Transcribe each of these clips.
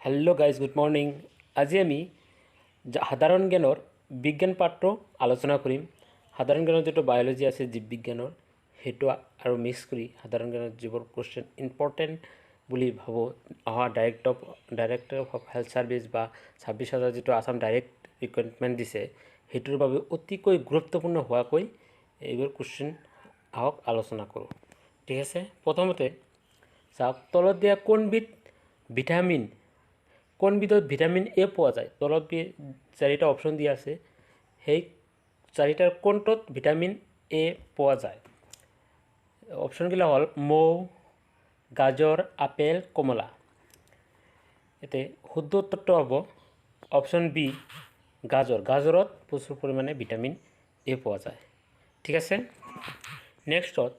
Hello guys, good morning. আজি আমি সাধাৰণ জ্ঞানৰ বিজ্ঞান পাঠটো আলোচনা কৰিম। সাধাৰণ জ্ঞানৰ যিটো বায়'লজি আছে, জীৱবিজ্ঞানৰ, সেইটো আৰু মিক্স কৰি সাধাৰণ জ্ঞানৰ যিবোৰ কুৱেশ্যন ইম্পৰ্টেণ্ট বুলি ভাবোঁ, অহা ডাইৰেক্টৰ অফ হেল্থ ছাৰ্ভিচ বা 26,000 যিটো আছাম ডাইৰেক্ট ৰিক্ৰুইটমেণ্ট দিছে, সেইটোৰ বাবে অতিকৈ গুৰুত্বপূৰ্ণ হোৱাকৈ এইবোৰ কুৱেশ্যন আহক আলোচনা কৰোঁ। ঠিক আছে, প্ৰথমতে চাওক, তলত দিয়া কোনবিধত ভিটামিন এ পোৱা যায়? তলত চাৰিটা অপশ্যন দিয়া আছে, সেই চাৰিটাৰ কোনটোত ভিটামিন এ পোৱা যায়? অপশ্যনবিলাক হ'ল মৌ, গাজৰ, আপেল, কমলা। এতে শুদ্ধ উত্তৰটো হ'ব অপশ্যন বি, গাজৰত প্ৰচুৰ পৰিমাণে ভিটামিন এ পোৱা যায়। ঠিক আছে, নেক্সটত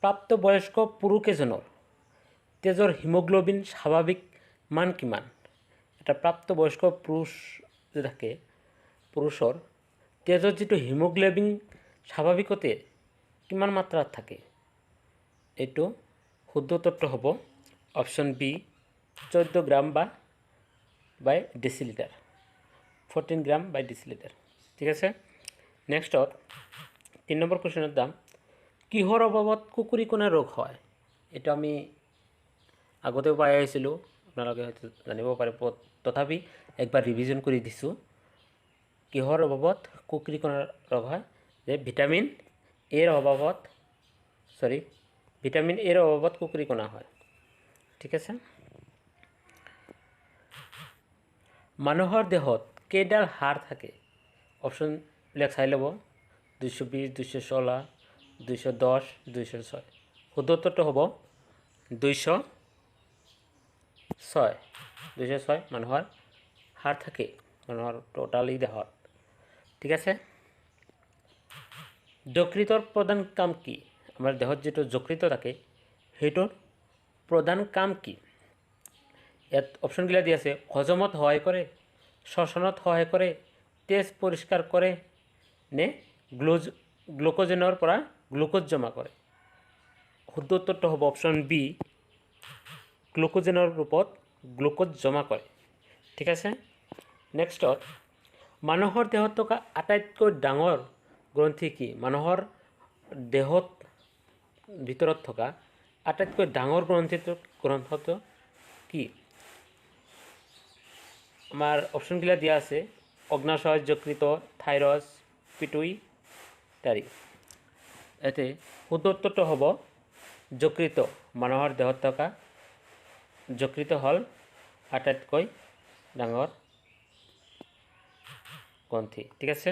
প্ৰাপ্তবয়স্ক পুৰুষ এজনৰ তেজৰ হিমোগ্লোবিন স্বাভাৱিক মান কিমান? এটা প্ৰাপ্তবয়স্ক পুৰুষ যে থাকে, পুৰুষৰ তেজত যিটো হিমোগ্লোবিন স্বাভাৱিকতে কিমান মাত্ৰাত থাকে? এইটো শুদ্ধ উত্তৰটো হ'ব অপশ্যন বি, 14 গ্ৰাম বাই ডেচিলিটাৰ, 14 গ্ৰাম বাই ডেচিলিটাৰ। ঠিক আছে, নেক্সটত 3 নম্বৰ কুৱেশ্যনৰ দাম, কিহৰ অভাৱত কুকুৰীকণা ৰোগ হয়? এইটো আমি আগতেও পাই আহিছিলোঁ, আপোনালোকে হয়তো জানিব পাৰে, তথাপি একবাৰ ৰিভিজন কৰি দিছোঁ। কিহৰ অভাৱত কুকুৰীকণা ৰোগ হয়? যে ভিটামিন এৰ অভাৱত কুকুৰীকণা হয়। ঠিক আছে, মানুহৰ দেহত কেইডাল হাড় থাকে? অপশ্যনবিলাক চাই ল'ব, 220, 216, 210, 206। শুদ্ধ উত্তৰটো হ'ব 206 মানুহৰ হাড় থাকে, মানুহৰ টোটালি দেহত। ঠিক আছে, যকৃতৰ প্ৰধান কাম কি? আমাৰ দেহত যিটো যকৃত থাকে, সেইটোৰ প্ৰধান কাম কি? ইয়াত অপশ্যনবিলাক দি আছে, হজমত সহায় কৰে, শ্বসনত সহায় কৰে, তেজ পৰিষ্কাৰ কৰে, নে গ্লুক'জেনৰ পৰা গ্লুক'জ জমা কৰে? শুদ্ধ উত্তৰটো হ'ব অপশ্যন বি, গ্লুক'জেনৰ ৰূপত গ্লুক'জ জমা কৰে। ঠিক আছে, নেক্সটত মানুহৰ দেহত থকা আটাইতকৈ ডাঙৰ গ্ৰন্থি কি? মানুহৰ দেহত ভিতৰত থকা আটাইতকৈ ডাঙৰ গ্ৰন্থটো কি? আমাৰ অপশ্যনবিলাক দিয়া আছে, অগ্নাশয়, যকৃত, থাইৰছ, পিটুইটাৰী। ইয়াতে শুদ্ধ উত্তৰটো হ'ব যকৃত। মানুহৰ দেহত থকা যকৃত হ'ল আটাইতকৈ ডাঙৰ গ্ৰন্থি। ঠিক আছে,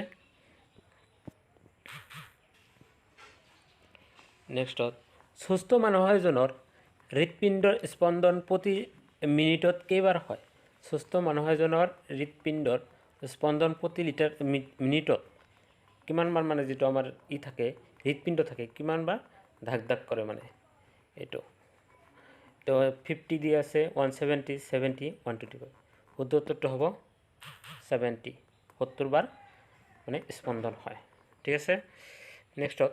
নেক্সটত সুস্থ মানুহ এজনৰ হৃদপিণ্ডৰ স্পন্দন প্ৰতি মিনিটত কেইবাৰ হয়? সুস্থ মানুহ এজনৰ হৃদপিণ্ডৰ স্পন্দন প্ৰতি মিনিটত কিমানবাৰ, মানে যিটো আমাৰ থাকে হৃদপিণ্ড থাকে, কিমানবাৰ ধাক ধাক কৰে, মানে এইটো তো 50 দি আছে, 170, 70, 125। শুদ্ধ উত্তৰটো হ'ব 70, 70 বাৰ মানে স্পন্দন হয়। ঠিক আছে, নেক্সটত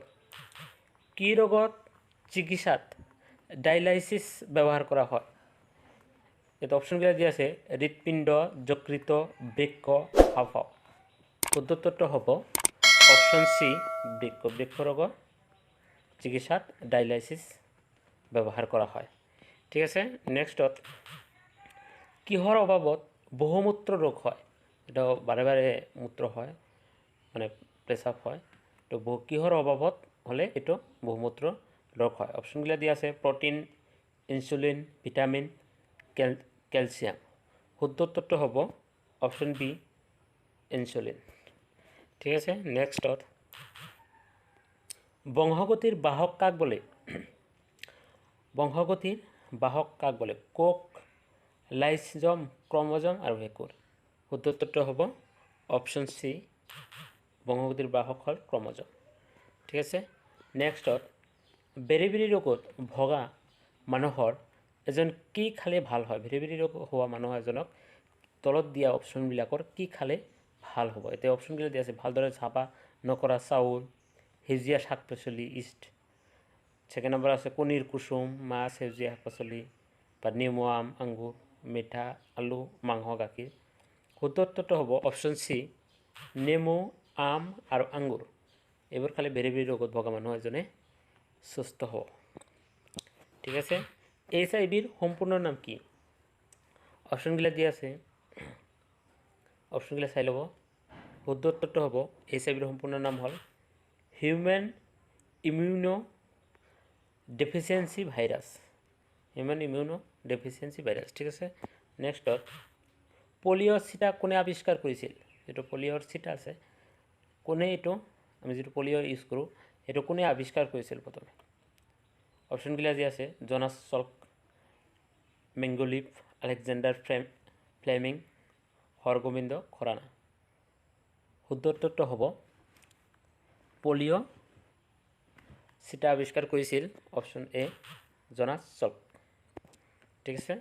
কি ৰোগত চিকিৎসাত ডায়ালাইচিছ ব্যৱহাৰ কৰা হয়? ইয়াত অপশ্যনবিলাক দি আছে, হৃদপিণ্ড, যকৃত, বৃক্ক, হাঁওফাঁও। শুদ্ধ উত্তৰটো হ'ব অপশ্যন চি, বৃক্ক ৰোগৰ চিকিৎসাত ডায়ালাইচিছ ব্যৱহাৰ কৰা হয়। ঠিক আছে, নেক্সটত কিহৰ অভাৱত বহুমূত্ৰ ৰোগ হয়? এটা বাৰে বাৰে মূত্ৰ হয়, মানে পেচাব হয়, তো কিহৰ অভাৱত হ'লে এইটো বহুমূত্ৰ ৰোগ হয়? অপশ্যনবিলাক দিয়া আছে, প্ৰ'টিন, ইনচুলিন, ভিটামিন, কেলছিয়াম। শুদ্ধ উত্তৰটো হ'ব অপশ্যন বি, ইনচুলিন। ঠিক আছে, নেক্সটত বংশগতিৰ বাহক কাক বোলে? বংশগতিৰ বাহক কাক বোলে? কোষ, লাইজম, ক্ৰমজম আৰু ভেকুৰ। শুদ্ধ উত্তৰটো হ'ব অপশ্যন চি, বংশগতিৰ বাহক হ'ল ক্ৰমজম। ঠিক আছে, নেক্সটত বেৰি ৰোগত ভগা মানুহৰ এজন কি খালে ভাল হয়? বেৰি ৰোগ হোৱা মানুহ এজনক তলত দিয়া অপশ্যনবিলাকৰ কি খালে ভাল হ'ব? এতিয়া অপশ্যনবিলাক দিয়া আছে, ভালদৰে চাফা নকৰা চাউল, সেউজীয়া শাক পাচলি, ইষ্ট। ছেকেণ্ড নম্বৰ আছে কণীৰ কুচুম, মাছ, সেউজীয়া শাক পাচলি বা নেমু, আম, আঙুৰ। মিঠা, আলু, মাংস, গাখীৰ। শুদ্ধ উত্তৰটো হ'ব অপশ্যন চি, নেমু, আম আৰু আঙুৰ। এইবোৰ খালি বেৰি বেৰি ৰোগত ভগা মানুহ এজনে সুস্থ হ'ব। ঠিক আছে, HIV-ৰ সম্পূৰ্ণ নাম কি? অপশ্যনবিলাক দিয়া আছে, অপশ্যনবিলাক চাই ল'ব। শুদ্ধ উত্তৰটো হ'ব HIV-ৰ সম্পূৰ্ণ নাম হ'ল human immuno deficiency virus. Human immuno deficiency virus. ঠিক আছে, নেক্সটত পলিঅ' চিটা কোনে আৱিষ্কাৰ কৰিছিল? যিটো পলিঅ'ৰ চিটা আছে, কোনে এইটো আমি যিটো পলিঅ' ইউজ কৰোঁ সেইটো কোনে আৱিষ্কাৰ কৰিছিল প্ৰথমে? অপশ্যনবিলাক যি আছে, জনাছ চল্ক, মেংগোলিভ, আলেকজেণ্ডাৰ ফ্লেমিং, হৰগোবিন্দ খৰানা। শুদ্ধ উত্তৰটো হ'ব পলিঅ' চিটা আৱিষ্কাৰ কৰিছিল অপশ্যন এ, জনাছ চল্ক। ঠিক আছে,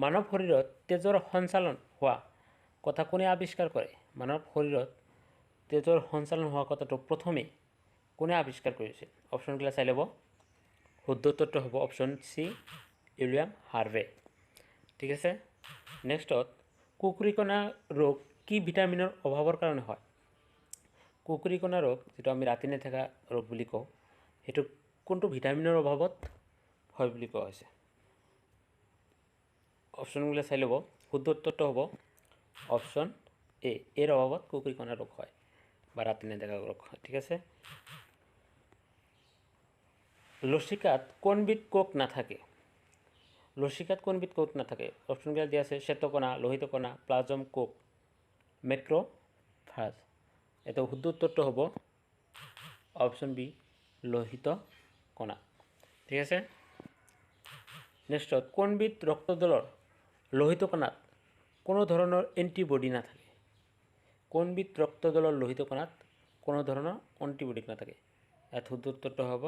মানৱ শৰীৰত তেজৰ সঞ্চালন হোৱা কথা কোনে আৱিষ্কাৰ কৰে? মানৱ শৰীৰত তেজৰ সঞ্চালন হোৱা কথাটো প্ৰথমে কোনে আৱিষ্কাৰ কৰিছিল? অপশ্যনবিলাক চাই ল'ব। শুদ্ধ উত্তৰটো হ'ব অপশ্যন চি, উইলিয়াম হাৰ্ভে। ঠিক আছে, নেক্সটত কুকুৰীকণা ৰোগ কি ভিটামিনৰ অভাৱৰ কাৰণে হয়? কুকুৰীকণা ৰোগ, যিটো আমি ৰাতি নেথাকা ৰোগ বুলি কওঁ, সেইটো কোনটো ভিটামিনৰ অভাৱত হয় বুলি কোৱা হৈছে? অপশ্যনবিলাক চাই ল'ব। শুদ্ধ উত্তৰটো হ'ব অপশ্যন এ, এৰ অভাৱত কুকুৰীকণা ৰোগ হয় বা ৰাতি নেদেখা ৰোগ হয়। ঠিক আছে, লচিকাত কোনবিধ কোষ নাথাকে? লচিকাত কোনবিধ কোষ নাথাকে? অপশ্যনবিলাক দিয়া আছে, শ্বেতকণা, লোহিত কণা, প্লাজম কোষ, মেক্ৰ'ফাজ। এইটো শুদ্ধ উত্তৰটো হ'ব অপশ্যন বি, লোহিত কণা। ঠিক আছে, নেক্সটত কোনবিধ ৰক্তদলৰ লোহিত কণাত কোনো ধৰণৰ এণ্টিবডি নাথাকে? কোনবিধ ৰক্তদলৰ লোহিত কণাত কোনো ধৰণৰ এণ্টিবডি নাথাকে? ইয়াত শুদ্ধ উত্তৰটো হ'ব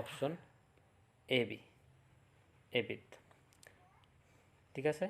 অপশ্যন এ বি, এবিধ। ঠিক আছে।